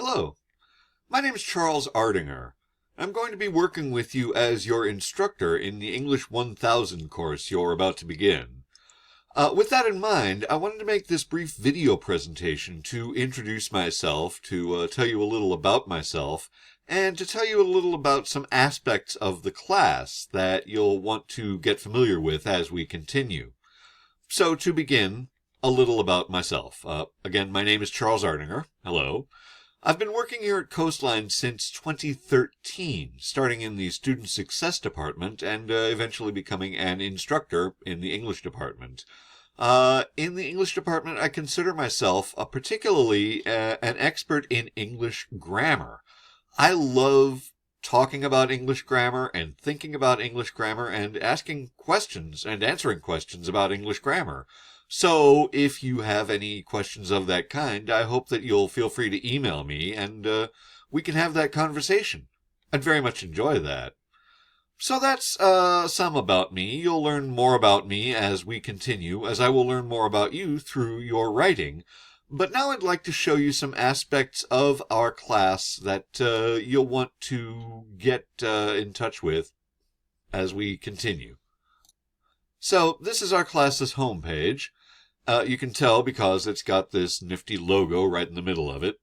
Hello, my name is Charles Ardinger. I'm going to be working with you as your instructor in the English 1000 course you're about to begin. With that in mind, I wanted to make this brief video presentation to introduce myself, to tell you a little about myself, and to tell you a little about some aspects of the class that you'll want to get familiar with as we continue. So to begin, a little about myself. Again, my name is Charles Ardinger. Hello. I've been working here at Coastline since 2013, starting in the Student Success Department and eventually becoming an instructor in the English Department. In the English Department, I consider myself particularly an expert in English grammar. I love talking about English grammar and thinking about English grammar and asking questions and answering questions about English grammar. So if you have any questions of that kind, I hope that you'll feel free to email me and we can have that conversation. I'd very much enjoy that. So that's some about me. You'll learn more about me as we continue, as I will learn more about you through your writing. But now I'd like to show you some aspects of our class that you'll want to get in touch with as we continue. So this is our class's homepage. You can tell because it's got this nifty logo right in the middle of it.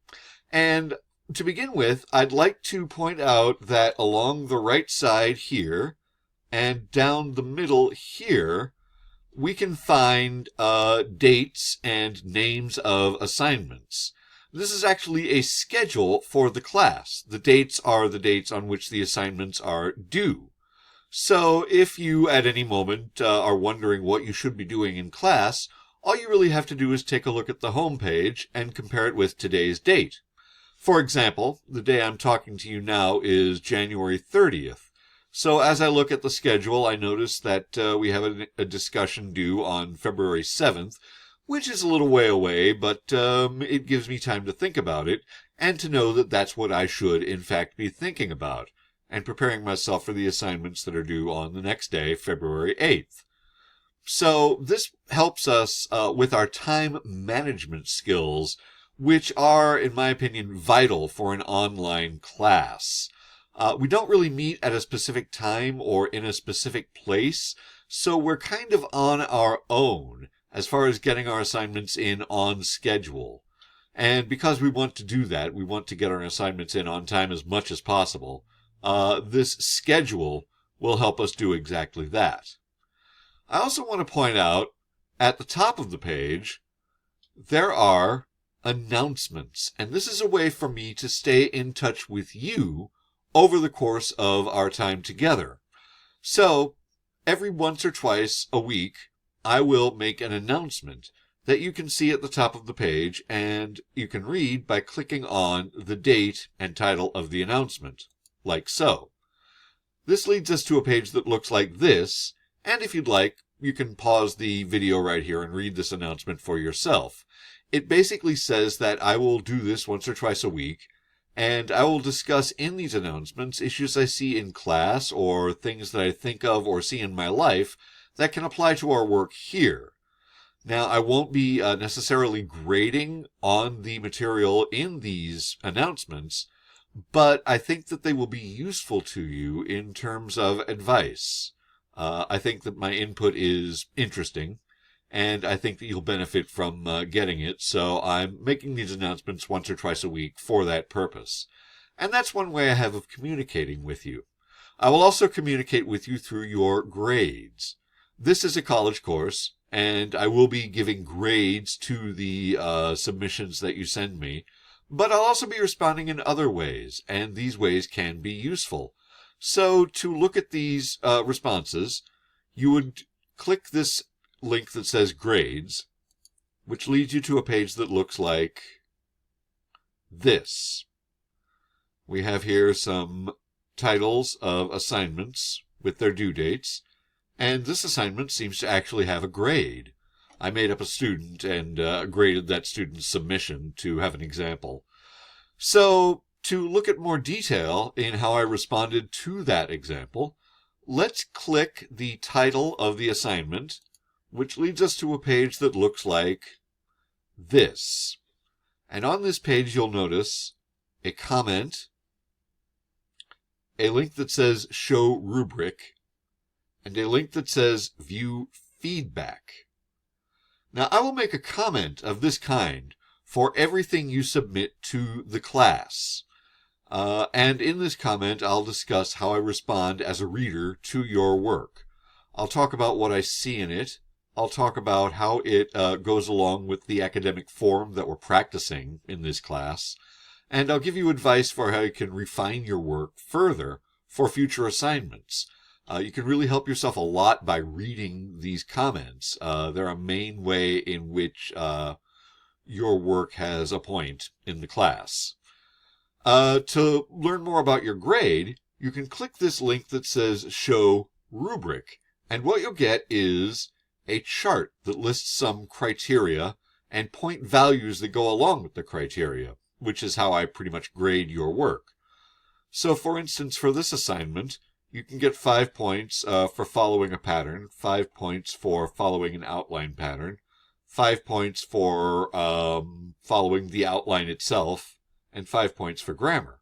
And to begin with, I'd like to point out that along the right side here and down the middle here, we can find dates and names of assignments. This is actually a schedule for the class. The dates are the dates on which the assignments are due. So if you at any moment are wondering what you should be doing in class, all you really have to do is take a look at the home page and compare it with today's date. For example, the day I'm talking to you now is January 30th. So as I look at the schedule, I notice that we have a discussion due on February 7th, which is a little way away, but it gives me time to think about it and to know that that's what I should in fact be thinking about, and preparing myself for the assignments that are due on the next day, February 8th. So this helps us with our time management skills, which are, in my opinion, vital for an online class. We don't really meet at a specific time or in a specific place, so we're kind of on our own as far as getting our assignments in on schedule. And because we want to do that, we want to get our assignments in on time as much as possible, this schedule will help us do exactly that. I also want to point out, at the top of the page, there are announcements, and this is a way for me to stay in touch with you over the course of our time together. So, every once or twice a week, I will make an announcement that you can see at the top of the page, and you can read by clicking on the date and title of the announcement, like so. This leads us to a page that looks like this, and if you'd like, you can pause the video right here and read this announcement for yourself. It basically says that I will do this once or twice a week, and I will discuss in these announcements issues I see in class or things that I think of or see in my life that can apply to our work here. Now, I won't be necessarily grading on the material in these announcements, but I think that they will be useful to you in terms of advice. I think that my input is interesting, and I think that you'll benefit from getting it, so I'm making these announcements once or twice a week for that purpose. And that's one way I have of communicating with you. I will also communicate with you through your grades. This is a college course, and I will be giving grades to the submissions that you send me, but I'll also be responding in other ways, and these ways can be useful. So to look at these responses, you would click this link that says grades, which leads you to a page that looks like this. We have here some titles of assignments with their due dates, and this assignment seems to actually have a grade. I made up a student and graded that student's submission to have an example. So, to look at more detail in how I responded to that example, let's click the title of the assignment, which leads us to a page that looks like this. And on this page, you'll notice a comment, a link that says Show Rubric, and a link that says View Feedback. Now, I will make a comment of this kind for everything you submit to the class. And in this comment, I'll discuss how I respond as a reader to your work. I'll talk about what I see in it. I'll talk about how it goes along with the academic form that we're practicing in this class. And I'll give you advice for how you can refine your work further for future assignments. You can really help yourself a lot by reading these comments. They're a main way in which your work has a point in the class. To learn more about your grade, you can click this link that says Show Rubric. And what you'll get is a chart that lists some criteria and point values that go along with the criteria, which is how I pretty much grade your work. So, for instance, for this assignment, you can get 5 points for following a pattern, 5 points for following an outline pattern, 5 points for following the outline itself, and 5 points for grammar.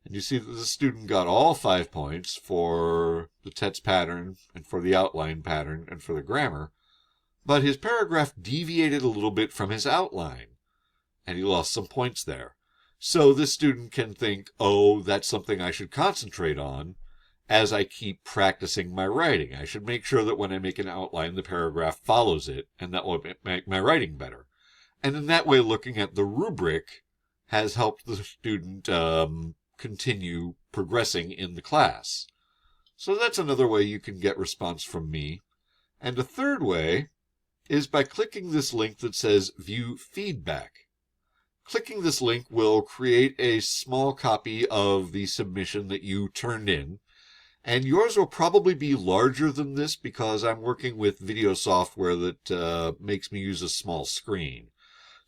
And you see that the student got all 5 points for the text pattern, and for the outline pattern, and for the grammar, but his paragraph deviated a little bit from his outline, and he lost some points there. So this student can think, oh, that's something I should concentrate on as I keep practicing my writing. I should make sure that when I make an outline, the paragraph follows it, and that will make my writing better. And in that way, looking at the rubric has helped the student continue progressing in the class. So that's another way you can get response from me. And a third way is by clicking this link that says View Feedback. Clicking this link will create a small copy of the submission that you turned in, and yours will probably be larger than this because I'm working with video software that makes me use a small screen.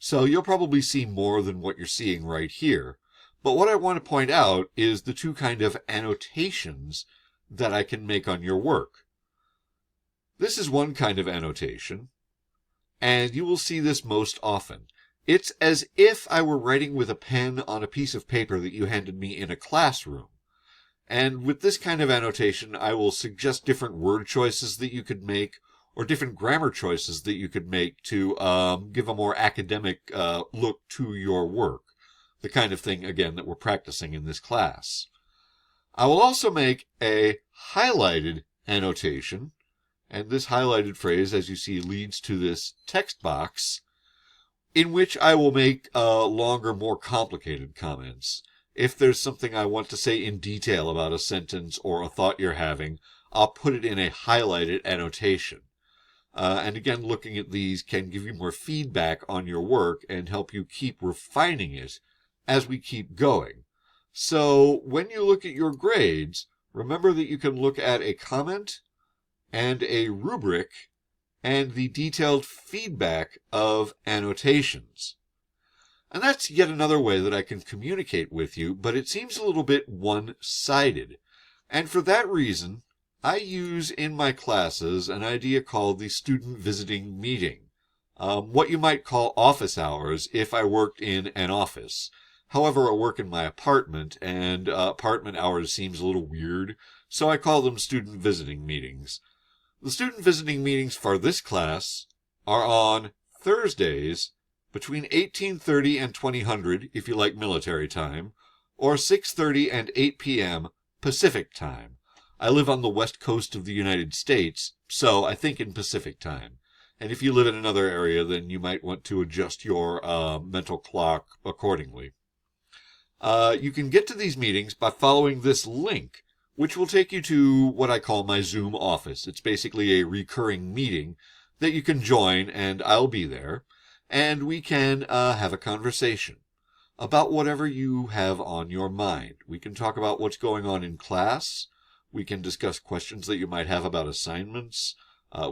So you'll probably see more than what you're seeing right here. But what I want to point out is the two kind of annotations that I can make on your work. This is one kind of annotation, and you will see this most often. It's as if I were writing with a pen on a piece of paper that you handed me in a classroom. And with this kind of annotation, I will suggest different word choices that you could make, or different grammar choices that you could make to give a more academic look to your work. The kind of thing, again, that we're practicing in this class. I will also make a highlighted annotation, and this highlighted phrase, as you see, leads to this text box, in which I will make longer, more complicated comments. If there's something I want to say in detail about a sentence or a thought you're having, I'll put it in a highlighted annotation. And again, looking at these can give you more feedback on your work and help you keep refining it as we keep going. So when you look at your grades, remember that you can look at a comment and a rubric and the detailed feedback of annotations. And that's yet another way that I can communicate with you, but it seems a little bit one-sided. And for that reason, I use in my classes an idea called the student visiting meeting, what you might call office hours if I worked in an office. However, I work in my apartment, and apartment hours seems a little weird, so I call them student visiting meetings. The student visiting meetings for this class are on Thursdays between 1830 and 2000 if you like military time, or 6:30 and 8 p.m. Pacific time. I live on the west coast of the United States, so I think in Pacific time. And if you live in another area, then you might want to adjust your mental clock accordingly. You can get to these meetings by following this link, which will take you to what I call my Zoom office. It's basically a recurring meeting that you can join, and I'll be there, and we can have a conversation about whatever you have on your mind. We can talk about what's going on in class. We can discuss questions that you might have about assignments.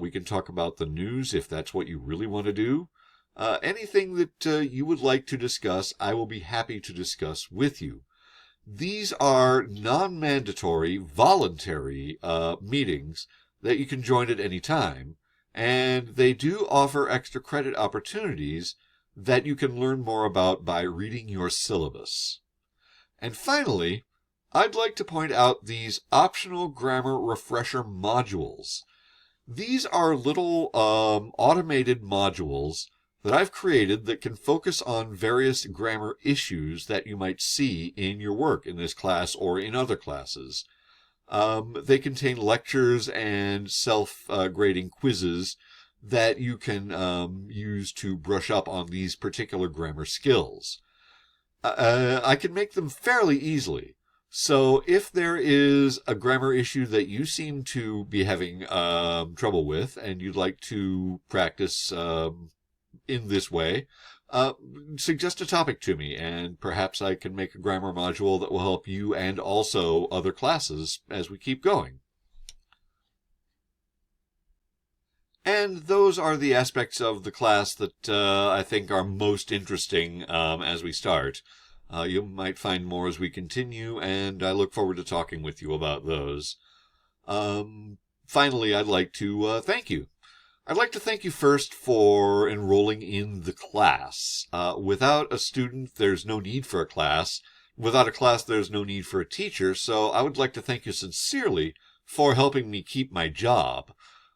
We can talk about the news if that's what you really want to do. Anything that you would like to discuss, I will be happy to discuss with you. These are non-mandatory, voluntary meetings that you can join at any time, and they do offer extra credit opportunities that you can learn more about by reading your syllabus. And finally, I'd like to point out these optional grammar refresher modules. These are little automated modules that I've created that can focus on various grammar issues that you might see in your work in this class or in other classes. They contain lectures and self-grading quizzes that you can use to brush up on these particular grammar skills. I can make them fairly easily. So if there is a grammar issue that you seem to be having trouble with and you'd like to practice in this way, suggest a topic to me, and perhaps I can make a grammar module that will help you and also other classes as we keep going. And those are the aspects of the class that I think are most interesting as we start. You might find more as we continue, and I look forward to talking with you about those. Finally, I'd like to thank you. I'd like to thank you first for enrolling in the class. Without a student, there's no need for a class. Without a class, there's no need for a teacher, so I would like to thank you sincerely for helping me keep my job.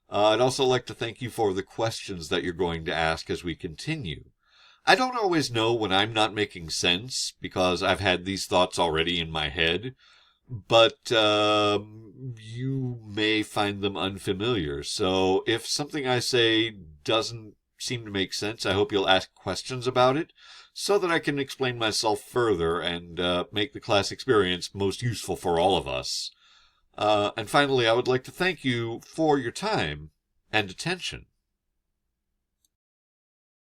I'd also like to thank you for the questions that you're going to ask as we continue. I don't always know when I'm not making sense, because I've had these thoughts already in my head, but you may find them unfamiliar. So if something I say doesn't seem to make sense, I hope you'll ask questions about it so that I can explain myself further and make the class experience most useful for all of us. And finally, I would like to thank you for your time and attention.